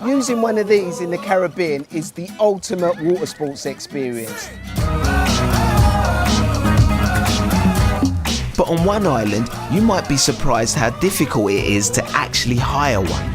Using one of these in the Caribbean is the ultimate water sports experience. But on one island, you might be surprised how difficult it is to actually hire one.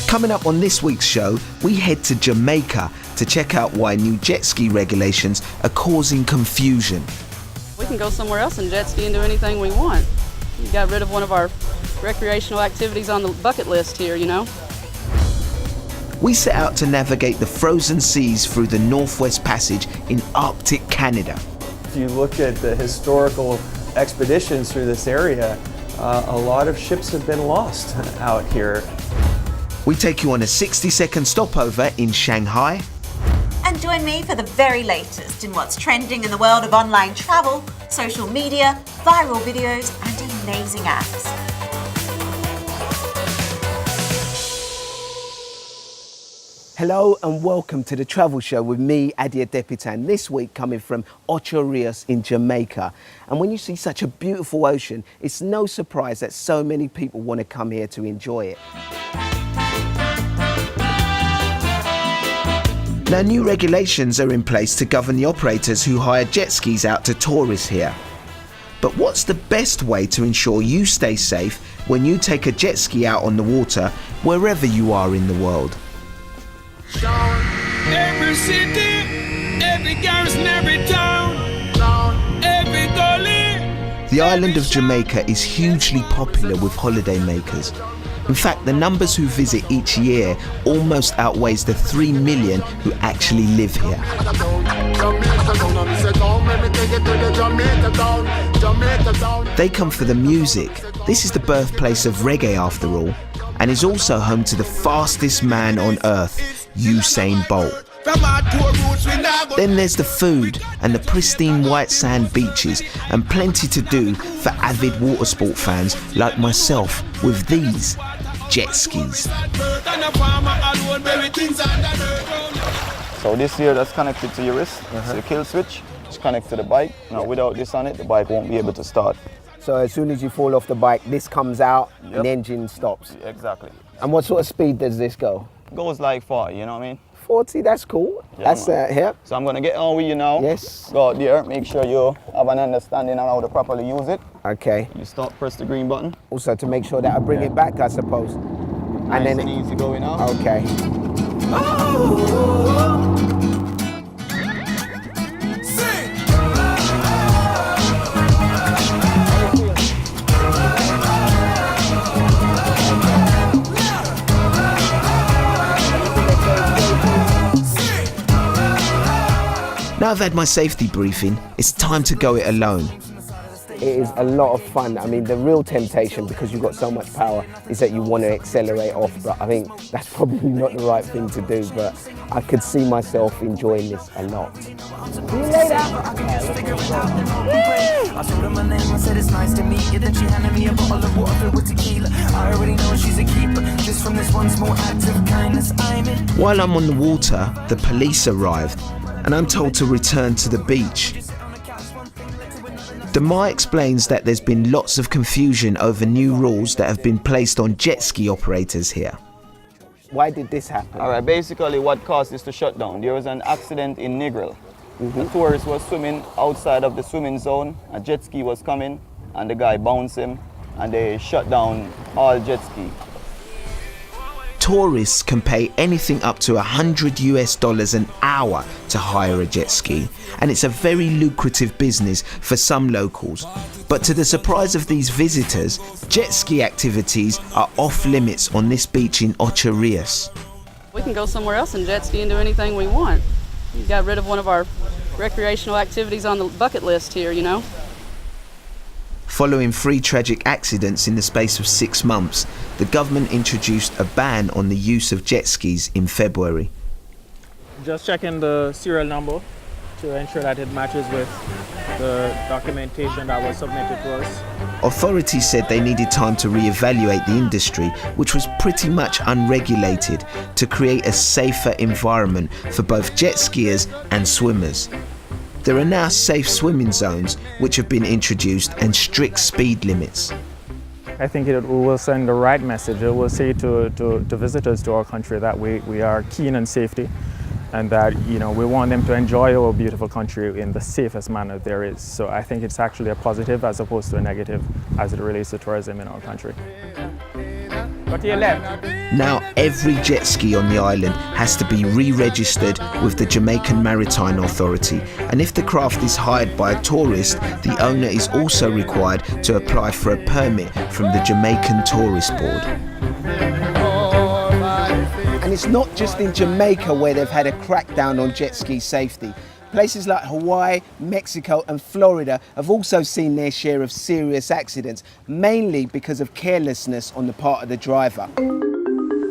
Coming up on this week's show, we head to Jamaica to check out why new jet ski regulations are causing confusion. We can go somewhere else and jet ski and do anything we want. We got rid of one of our recreational activities on the bucket list here, you know. We set out to navigate the frozen seas through the Northwest Passage in Arctic Canada. If you look at the historical expeditions through this area, a lot of ships have been lost out here. We take you on a 60-second stopover in Shanghai. And join me for the very latest in what's trending in the world of online travel, social media, viral videos, and amazing apps. Hello and welcome to the Travel Show with me, Adia Depitan. This week coming from Ocho Rios in Jamaica. And when you see such a beautiful ocean, it's no surprise that so many people want to come here to enjoy it. Now, new regulations are in place to govern the operators who hire jet skis out to tourists here. But what's the best way to ensure you stay safe when you take a jet ski out on the water wherever you are in the world? Every city, every garrison, every town, every gully. The island of Jamaica is hugely popular with holidaymakers. In fact, the numbers who visit each year almost outweighs the 3 million who actually live here. They come for the music. This is the birthplace of reggae after all, and is also home to the fastest man on earth, Usain Bolt. Then there's the food and the pristine white sand beaches, and plenty to do for avid water sport fans like myself with these jet skis. So this here, that's connected to your wrist, it's the kill switch, it's connected to the bike. Now without this on it, the bike won't be able to start. So as soon as you fall off the bike, this comes out and the engine stops. Exactly. And what sort of speed does this go? Goes like 40, you know what I mean? 40, that's cool. Yeah, that's here. So I'm gonna get on with you now. Yes. Go out there, make sure you have an understanding on how to properly use it. Okay. You start, press the green button. Also to make sure that I bring it back, I suppose. Nice and then and easy going now. Okay. Now I've had my safety briefing, it's time to go it alone. It is a lot of fun. I mean, the real temptation, because you've got so much power, is that you want to accelerate off, but I think that's probably not the right thing to do, but I could see myself enjoying this a lot. See you later! I told her my name, I said it's nice to meet you, then she handed me a bottle of water filled with tequila. I already know she's a keeper, just from this one small act of kindness I'm in. While I'm on the water, the police arrived, and I'm told to return to the beach. Demar explains that there's been lots of confusion over new rules that have been placed on jet ski operators here. Why did this happen? All right, basically what caused this to shut down, there was an accident in Negril. The tourist was swimming outside of the swimming zone, a jet ski was coming, and the guy bounced him, and they shut down all jet ski. Tourists can pay anything up to $100 an hour to hire a jet ski, and it's a very lucrative business for some locals. But to the surprise of these visitors, jet ski activities are off limits on this beach in Ocho Rios. We can go somewhere else and jet ski and do anything we want. We got rid of one of our recreational activities on the bucket list here, you know. Following 3 tragic accidents in the space of 6 months, the government introduced a ban on the use of jet skis in February. Just checking the serial number. to ensure that it matches with the documentation that was submitted to us. Authorities said they needed time to re-evaluate the industry, which was pretty much unregulated, to create a safer environment for both jet skiers and swimmers. There are now safe swimming zones which have been introduced and strict speed limits. I think it will send the right message. It will say to visitors to our country that we are keen on safety, and that we want them to enjoy our beautiful country in the safest manner there is. So I think it's actually a positive as opposed to a negative as it relates to tourism in our country. Go to your left. Now every jet ski on the island has to be re-registered with the Jamaican Maritime Authority, and if the craft is hired by a tourist, the owner is also required to apply for a permit from the Jamaican Tourist Board. And it's not just in Jamaica where they've had a crackdown on jet ski safety. Places like Hawaii, Mexico and Florida have also seen their share of serious accidents, mainly because of carelessness on the part of the driver.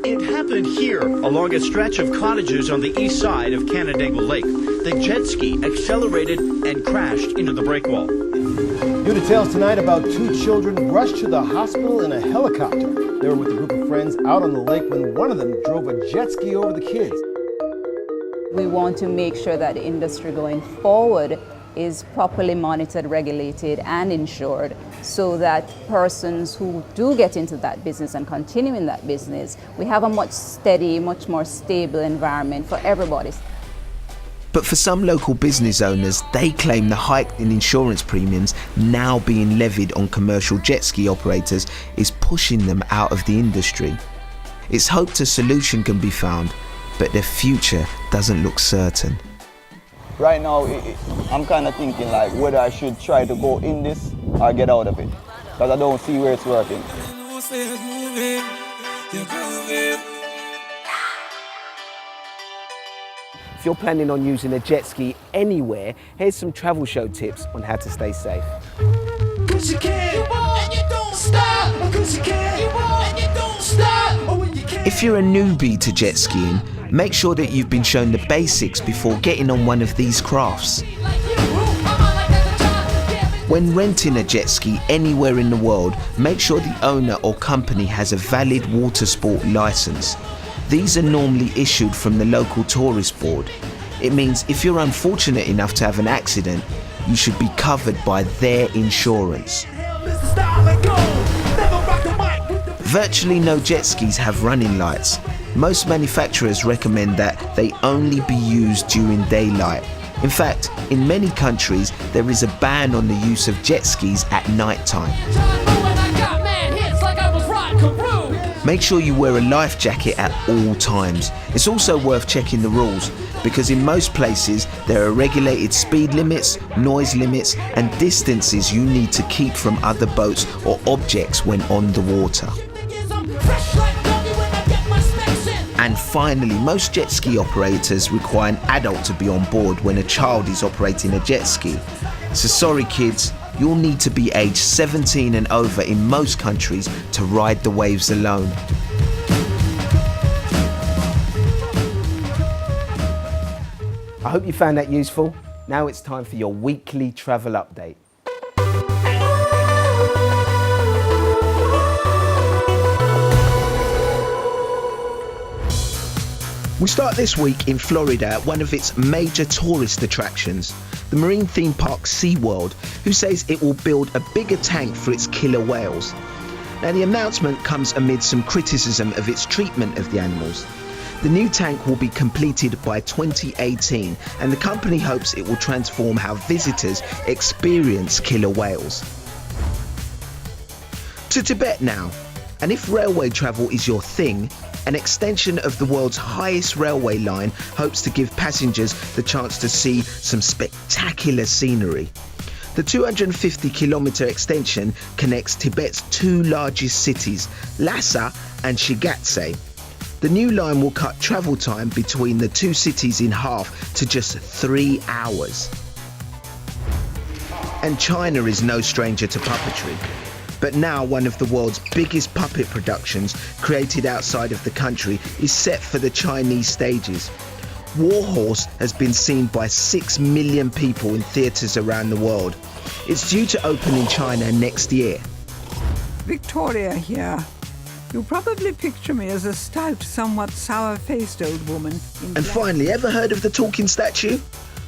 It happened here, along a stretch of cottages on the east side of Canandaigua Lake. The jet ski accelerated and crashed into the break wall. New details tonight about two children rushed to the hospital in a helicopter. They were with a group of friends out on the lake when one of them drove a jet ski over the kids. We want to make sure that the industry going forward is properly monitored, regulated and insured, so that persons who do get into that business and continue in that business, we have a much steady, much more stable environment for everybody. But for some local business owners, they claim the hike in insurance premiums now being levied on commercial jet ski operators is pushing them out of the industry. It's hoped a solution can be found, but their future doesn't look certain. Right now, I'm kind of thinking like whether I should try to go in this or get out of it, because I don't see where it's working. If you're planning on using a jet ski anywhere, here's some travel show tips on how to stay safe. If you're a newbie to jet skiing, make sure that you've been shown the basics before getting on one of these crafts. When renting a jet ski anywhere in the world, make sure the owner or company has a valid water sport license. These are normally issued from the local tourist board. It means if you're unfortunate enough to have an accident, you should be covered by their insurance. Virtually no jet skis have running lights. Most manufacturers recommend that they only be used during daylight. In fact, in many countries, there is a ban on the use of jet skis at night time. Make sure you wear a life jacket at all times. It's also worth checking the rules, because in most places there are regulated speed limits, noise limits and distances you need to keep from other boats or objects when on the water. And finally, most jet ski operators require an adult to be on board when a child is operating a jet ski. So sorry kids, you'll need to be aged 17 and over in most countries to ride the waves alone. I hope you found that useful. Now it's time for your weekly travel update. We start this week in Florida at one of its major tourist attractions, the marine theme park SeaWorld, who says it will build a bigger tank for its killer whales. Now the announcement comes amid some criticism of its treatment of the animals. The new tank will be completed by 2018, and the company hopes it will transform how visitors experience killer whales. To Tibet now, and if railway travel is your thing, an extension of the world's highest railway line hopes to give passengers the chance to see some spectacular scenery. The 250-kilometre extension connects Tibet's two largest cities, Lhasa and Shigatse. The new line will cut travel time between the two cities in half to just 3 hours. And China is no stranger to puppetry. But now one of the world's biggest puppet productions, created outside of the country, is set for the Chinese stages. Warhorse has been seen by 6 million people in theatres around the world. It's due to open in China next year. Victoria here. You probably picture me as a stout, somewhat sour-faced old woman. And finally, ever heard of the talking statue?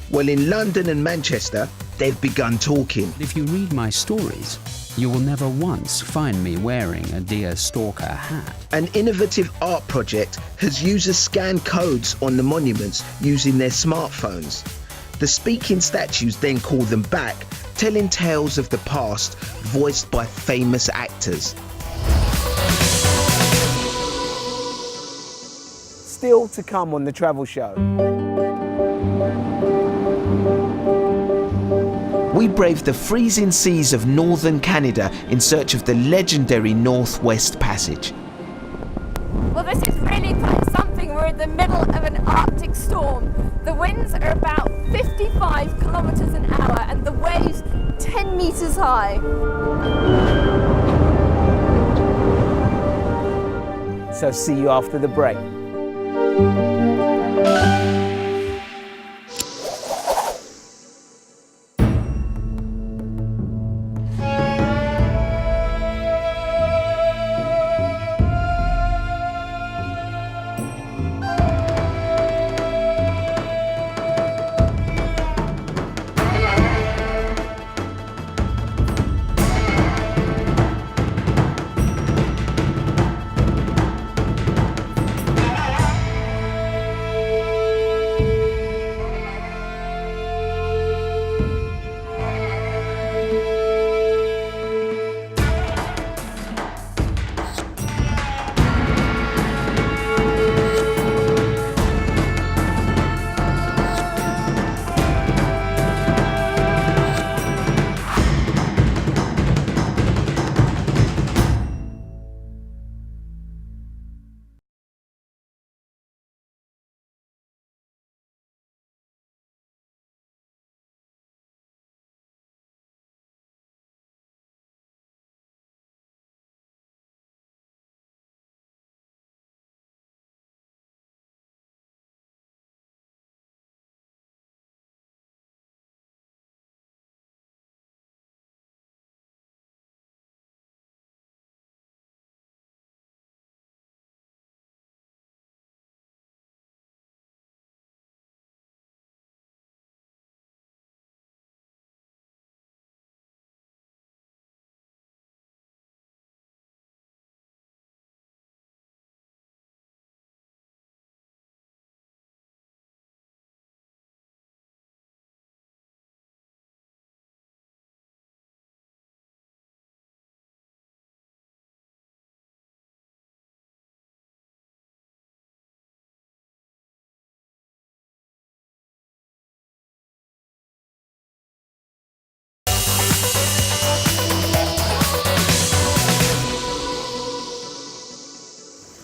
Well, in London and Manchester, they've begun talking. If you read my stories, you will never once find me wearing a deer stalker hat. An innovative art project has users scan codes on the monuments using their smartphones. The speaking statues then call them back, telling tales of the past voiced by famous actors. Still to come on The Travel Show. We braved the freezing seas of northern Canada in search of the legendary Northwest Passage. Well, this is really quite something. We're in the middle of an Arctic storm. The winds are about 55 kilometers an hour and the waves 10 meters high. So see you after the break.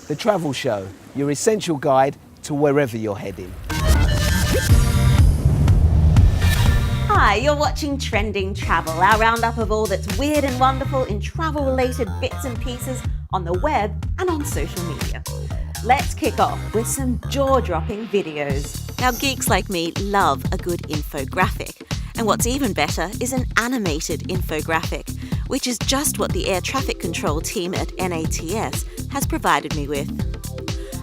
The Travel Show, your essential guide to wherever you're heading. Hi, you're watching Trending Travel, our roundup of all that's weird and wonderful in travel-related bits and pieces on the web and on social media. Let's kick off with some jaw-dropping videos. Now, geeks like me love a good infographic. And what's even better is an animated infographic, which is just what the air traffic control team at NATS has provided me with.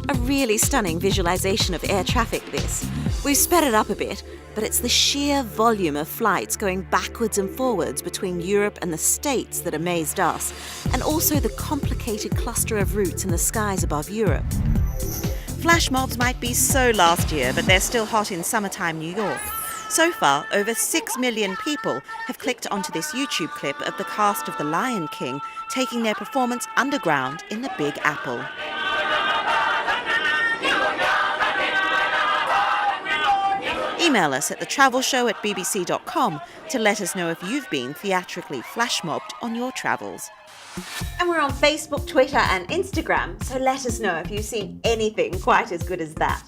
A really stunning visualization of air traffic, this. We've sped it up a bit, but it's the sheer volume of flights going backwards and forwards between Europe and the States that amazed us, and also the complicated cluster of routes in the skies above Europe. Flash mobs might be so last year, but they're still hot in summertime New York. So far, over 6 million people have clicked onto this YouTube clip of the cast of The Lion King taking their performance underground in the Big Apple. Email us at thetravelshow@bbc.com to let us know if you've been theatrically flash mobbed on your travels. And we're on Facebook, Twitter and Instagram, so let us know if you've seen anything quite as good as that.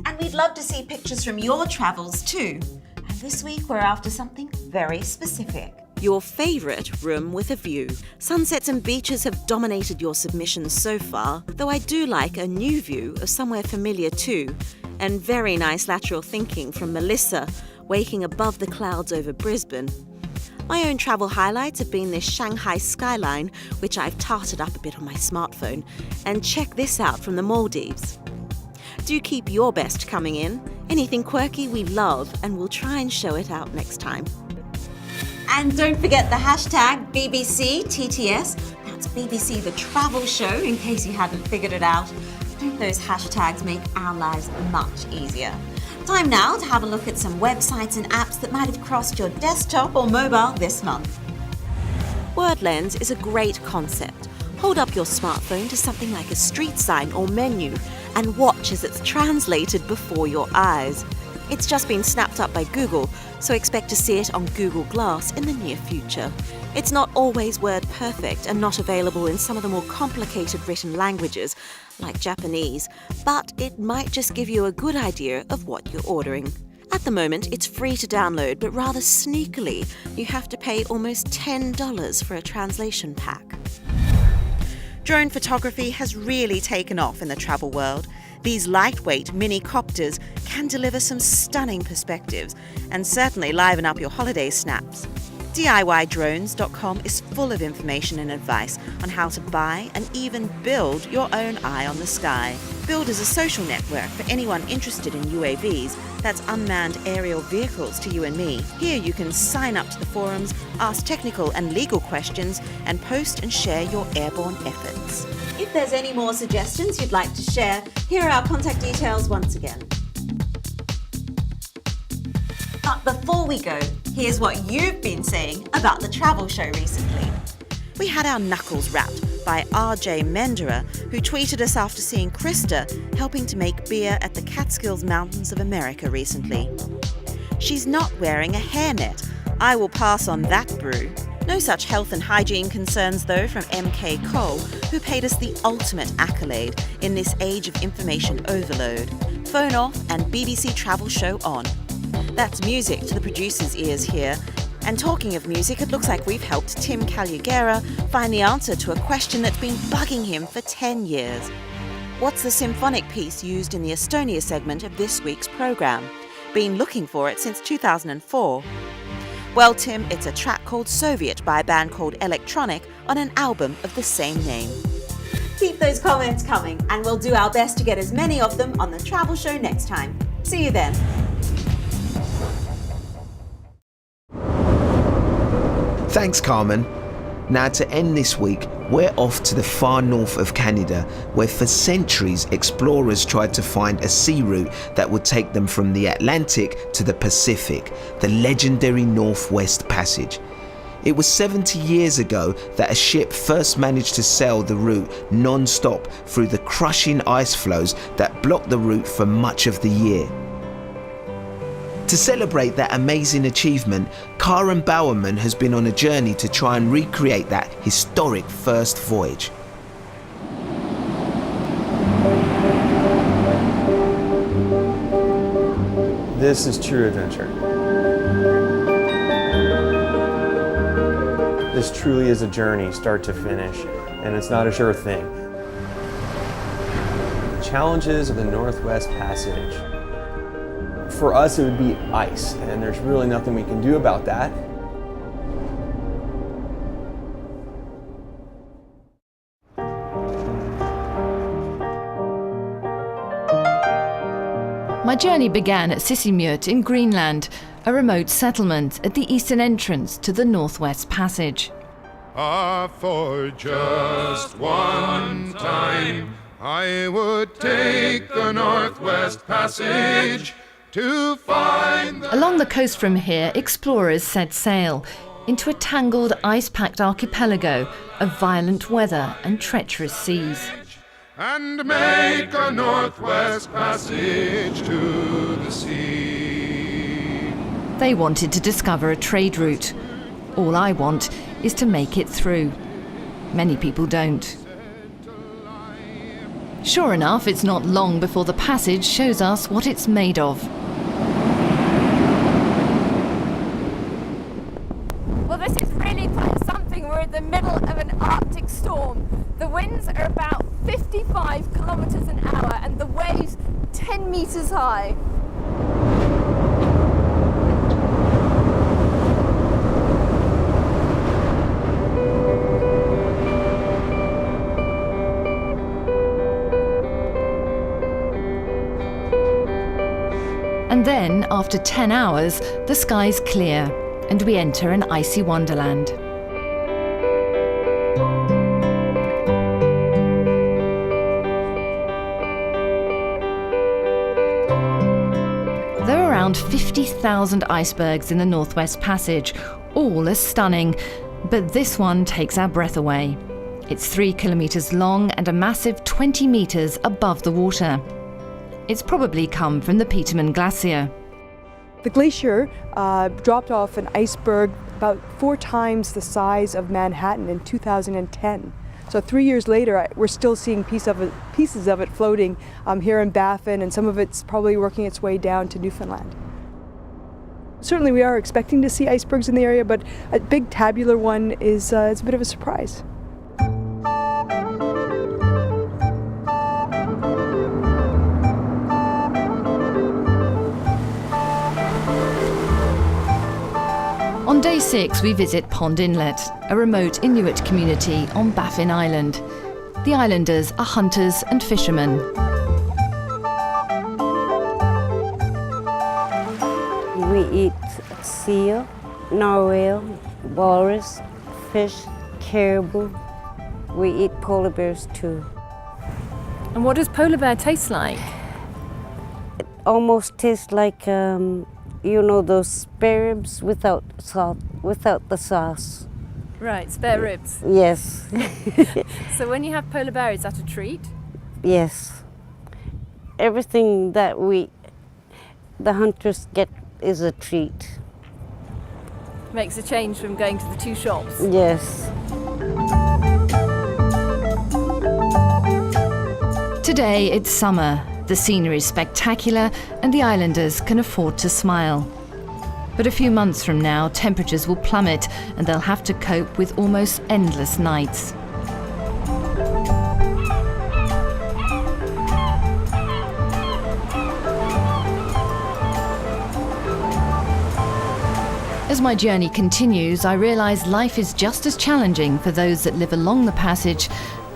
And we'd love to see pictures from your travels too. And this week we're after something very specific. Your favourite room with a view. Sunsets and beaches have dominated your submissions so far, though I do like a new view of somewhere familiar too. And very nice lateral thinking from Melissa, waking above the clouds over Brisbane. My own travel highlights have been this Shanghai skyline, which I've tarted up a bit on my smartphone. And check this out from the Maldives. Do keep your best coming in. Anything quirky we love, and we'll try and show it out next time. And don't forget the hashtag BBC TTS. That's BBC The Travel Show, in case you hadn't figured it out. Don't those hashtags make our lives much easier? Time now to have a look at some websites and apps that might have crossed your desktop or mobile this month. WordLens is a great concept. Hold up your smartphone to something like a street sign or menu and watch as it's translated before your eyes. It's just been snapped up by Google, so expect to see it on Google Glass in the near future. It's not always word perfect and not available in some of the more complicated written languages, like Japanese, but it might just give you a good idea of what you're ordering. At the moment, it's free to download, but rather sneakily, you have to pay almost $10 for a translation pack. Drone photography has really taken off in the travel world. These lightweight mini copters can deliver some stunning perspectives and certainly liven up your holiday snaps. DIYdrones.com is full of information and advice on how to buy and even build your own eye on the sky. Build is a social network for anyone interested in UAVs, that's unmanned aerial vehicles to you and me. Here you can sign up to the forums, ask technical and legal questions, and post and share your airborne efforts. If there's any more suggestions you'd like to share, here are our contact details once again. But before we go, here's what you've been saying about the travel show recently. We had our knuckles rapped by RJ Mendera, who tweeted us after seeing Krista helping to make beer at the Catskills Mountains of America recently. She's not wearing a hairnet. I will pass on that brew. No such health and hygiene concerns though from MK Cole, who paid us the ultimate accolade in this age of information overload. Phone off and BBC Travel Show on. That's music to the producer's ears here. And talking of music, it looks like we've helped Tim Calugera find the answer to a question that's been bugging him for 10 years. What's the symphonic piece used in the Estonia segment of this week's programme? Been looking for it since 2004. Well, Tim, it's a track called Soviet by a band called Electronic on an album of the same name. Keep those comments coming, and we'll do our best to get as many of them on the travel show next time. See you then. Thanks, Carmen. Now, to end this week, we're off to the far north of Canada, where for centuries explorers tried to find a sea route that would take them from the Atlantic to the Pacific, the legendary Northwest Passage. It was 70 years ago that a ship first managed to sail the route non-stop through the crushing ice floes that blocked the route for much of the year. To celebrate that amazing achievement, Karen Bowerman has been on a journey to try and recreate that historic first voyage. This is true adventure. This truly is a journey, start to finish, and it's not a sure thing. The challenges of the Northwest Passage. For us, it would be ice, and there's really nothing we can do about that. My journey began at Sissimut in Greenland, a remote settlement at the eastern entrance to the Northwest Passage. For just one time, I would take the Northwest Passage to find the... Along the coast from here, explorers set sail into a tangled, ice-packed archipelago of violent weather and treacherous seas. And make a Northwest Passage to the sea. They wanted to discover a trade route. All I want is to make it through. Many people don't. Sure enough, it's not long before the passage shows us what it's made of. Well, this is really quite something. We're in the middle of an Arctic storm. The winds are about 55 kilometers an hour and the waves 10 meters high. And then, after 10 hours, the sky's clear and we enter an icy wonderland. There are around 50,000 icebergs in the Northwest Passage, all as stunning, but this one takes our breath away. It's 3 kilometres long and a massive 20 metres above the water. It's probably come from the Petermann Glacier. The glacier dropped off an iceberg about 4 times the size of Manhattan in 2010. So 3 years later, we're still seeing pieces of it floating here in Baffin, and some of it's probably working its way down to Newfoundland. Certainly we are expecting to see icebergs in the area, but a big tabular one is it's a bit of a surprise. On day 6, we visit Pond Inlet, a remote Inuit community on Baffin Island. The islanders are hunters and fishermen. We eat seal, narwhal, walrus, fish, caribou. We eat polar bears too. And what does polar bear taste like? It almost tastes like you know those spare ribs without salt, without the sauce. Right, spare ribs. Yes. So when you have polar bear, is that a treat? Yes. Everything that the hunters get is a treat. Makes a change from going to the 2 shops. Yes. Today it's summer. The scenery is spectacular and the islanders can afford to smile. But a few months from now, temperatures will plummet and they'll have to cope with almost endless nights. As my journey continues, I realise life is just as challenging for those that live along the passage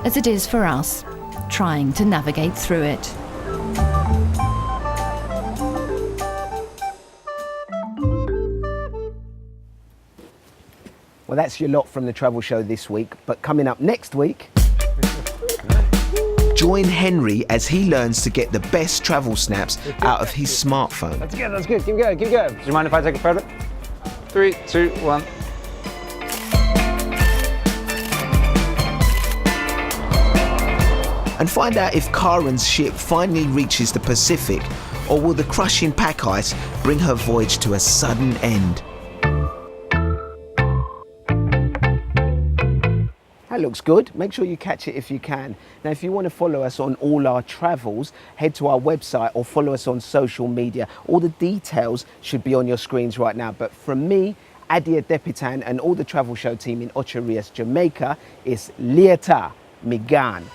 as it is for us, trying to navigate through it. Well, that's your lot from the travel show this week, but coming up next week... Join Henry as he learns to get the best travel snaps out of his smartphone. That's good. Keep going. Do you mind if I take a photo? 3, 2, 1. And find out if Karen's ship finally reaches the Pacific, or will the crushing pack ice bring her voyage to a sudden end? That looks good. Make sure you catch it if you can. Now, if you want to follow us on all our travels, head to our website or follow us on social media. All the details should be on your screens right now. But from me, Adia Depitan, and all the travel show team in Ocho Rios, Jamaica, it's Lieta Migan.